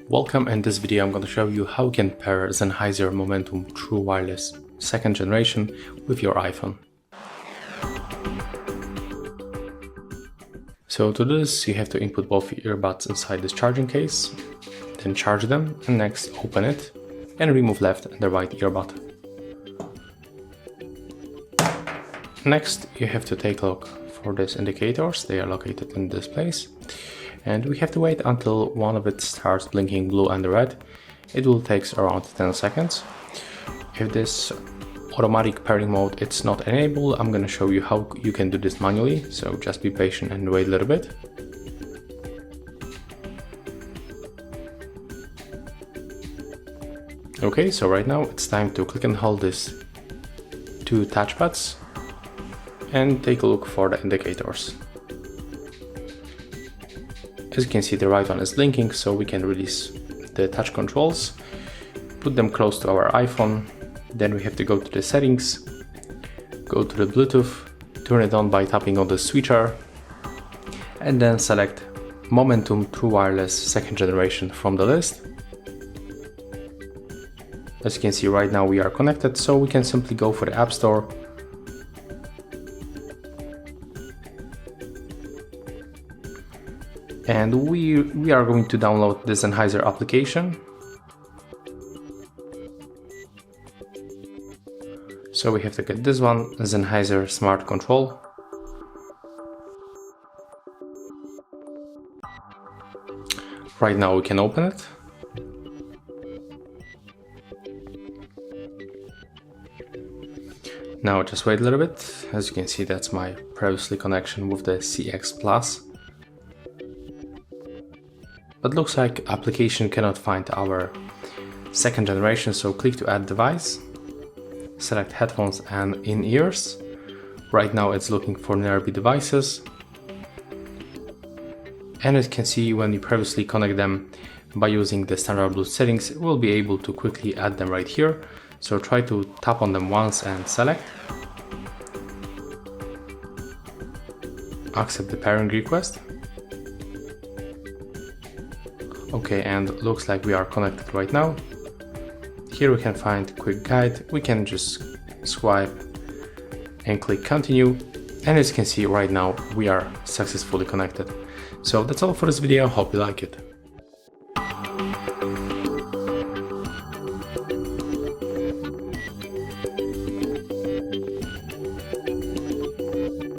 Welcome. In this video I'm going to show you how you can pair Sennheiser Momentum True Wireless 2nd generation with your iPhone. So to do this you have to input both earbuds inside this charging case, then charge them, and next open it and remove left and the right earbud. Next you have to take a look for these indicators. They are located in this place. And we have to wait until one of it starts blinking blue and red. It will take around 10 seconds. If this automatic pairing mode it's not enabled, I'm gonna show you how you can do this manually, so just be patient and wait a little bit. Okay, so right now it's time to click and hold these two touchpads and take a look for the indicators. As you can see, the right one is blinking, so we can release the touch controls, put them close to our iPhone. Then we have to go to the settings, go to the Bluetooth, turn it on by tapping on the switcher, and then select Momentum True Wireless 2nd generation from the list. As you can see, right now we are connected, so we can simply go for the App Store, and we are going to download the Sennheiser application. So we have to get this one, Sennheiser Smart Control. Right now we can open it. Now just wait a little bit. As you can see, that's my previously connection with the CX Plus. But looks like application cannot find our 2nd generation, so click to add device, select headphones and in-ears. Right now it's looking for nearby devices, and as you can see, when you previously connect them by using the standard Bluetooth settings, we'll be able to quickly add them right here. So try to tap on them once and select, accept the pairing request. Okay, and looks like we are connected right now. Here we can find quick guide. We can just swipe and click continue. And as you can see right now, we are successfully connected. So that's all for this video. Hope you like it.